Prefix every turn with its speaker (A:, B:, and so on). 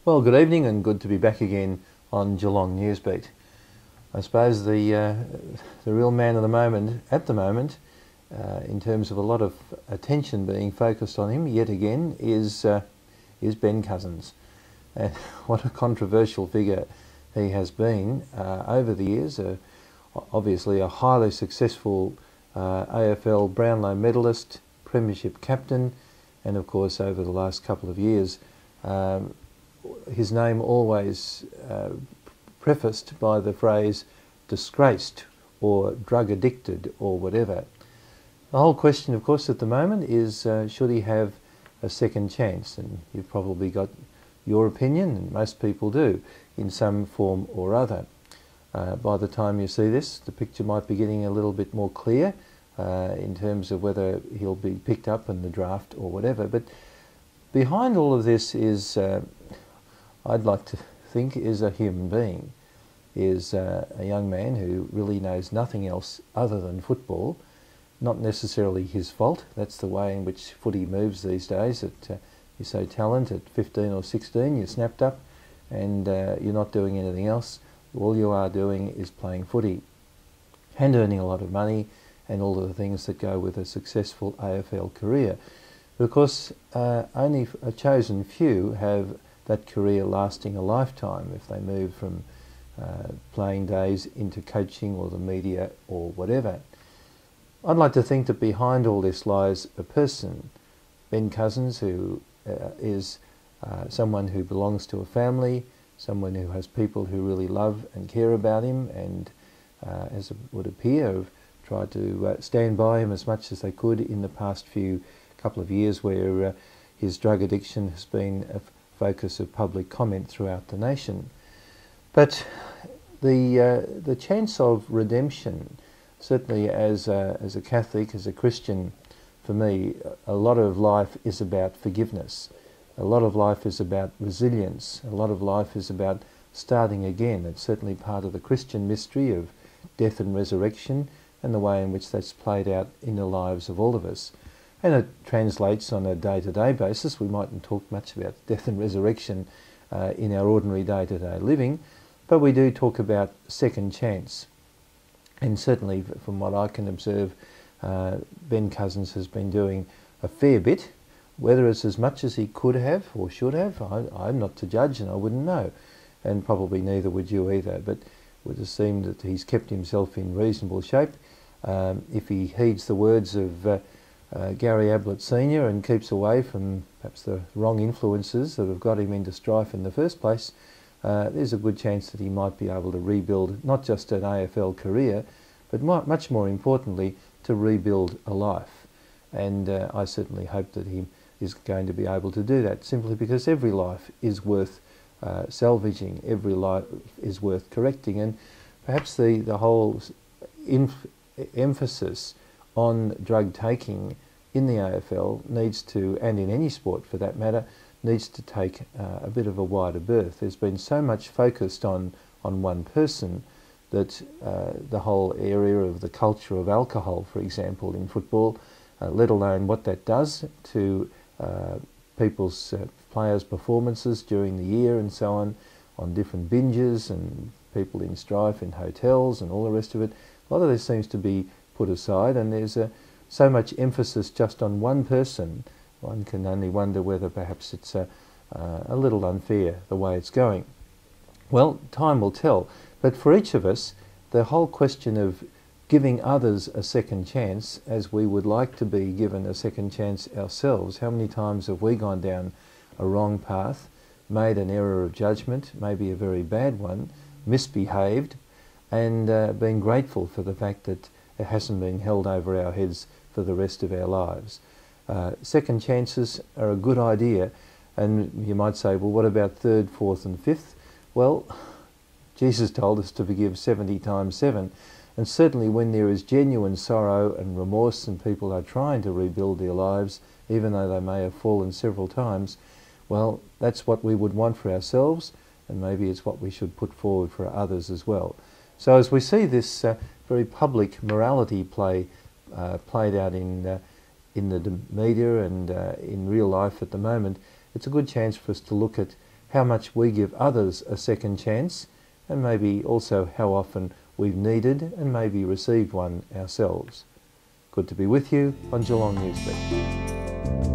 A: Well, good evening and good to be back again on Geelong Newsbeat. I suppose the real man of the moment, at the moment, in terms of a lot of attention being focused on him yet again, is Ben Cousins. And what a controversial figure he has been over the years. Obviously a highly successful AFL Brownlow medalist, premiership captain, and of course over the last couple of years his name always prefaced by the phrase disgraced or drug addicted or whatever. The whole question, of course, at the moment is should he have a second chance? And you've probably got your opinion, and most people do, in some form or other. By the time you see this, the picture might be getting a little bit more clear in terms of whether he'll be picked up in the draft or whatever. But behind all of this is, I'd like to think, is a human being, is a young man who really knows nothing else other than football. Not necessarily his fault. That's the way in which footy moves these days. That you're so talented at 15 or 16, you're snapped up and you're not doing anything else. All you are doing is playing footy and earning a lot of money and all of the things that go with a successful AFL career. But of course, only a chosen few have that career lasting a lifetime if they move from playing days into coaching or the media or whatever. I'd like to think that behind all this lies a person, Ben Cousins, who is someone who belongs to a family, someone who has people who really love and care about him and, as it would appear, have tried to stand by him as much as they could in the past couple of years where his drug addiction has been a focus of public comment throughout the nation. But the chance of redemption, certainly as a Catholic, as a Christian, for me, a lot of life is about forgiveness. A lot of life is about resilience. A lot of life is about starting again. It's certainly part of the Christian mystery of death and resurrection and the way in which that's played out in the lives of all of us. And it translates on a day-to-day basis. We mightn't talk much about death and resurrection in our ordinary day-to-day living, but we do talk about second chance. And certainly from what I can observe, Ben Cousins has been doing a fair bit. Whether it's as much as he could have or should have, I'm not to judge and I wouldn't know. And probably neither would you either. But it would have seemed that he's kept himself in reasonable shape. If he heeds the words of Gary Ablett Sr. and keeps away from perhaps the wrong influences that have got him into strife in the first place, there's a good chance that he might be able to rebuild not just an AFL career, but much more importantly, to rebuild a life. And I certainly hope that he is going to be able to do that, simply because every life is worth salvaging, every life is worth correcting. And perhaps the whole emphasis on drug taking in the AFL needs to, and in any sport for that matter, needs to take a bit of a wider berth. There's been so much focused on one person that the whole area of the culture of alcohol, for example, in football, let alone what that does to people's players' performances during the year and so on different binges and people in strife in hotels and all the rest of it. A lot of this seems to be put aside, and there's so much emphasis just on one person. One can only wonder whether perhaps it's a little unfair the way it's going. Well, time will tell. But for each of us, the whole question of giving others a second chance, as we would like to be given a second chance ourselves, how many times have we gone down a wrong path, made an error of judgment, maybe a very bad one, misbehaved, and been grateful for the fact that it hasn't been held over our heads for the rest of our lives. Second chances are a good idea, and you might say, well, what about third, fourth and fifth? Well, Jesus told us to forgive 70 times 7, and certainly when there is genuine sorrow and remorse and people are trying to rebuild their lives, even though they may have fallen several times, well, that's what we would want for ourselves, and maybe it's what we should put forward for others as well. So as we see this very public morality played out in the media and in real life at the moment, it's a good chance for us to look at how much we give others a second chance, and maybe also how often we've needed and maybe received one ourselves. Good to be with you on Geelong Newsbeat.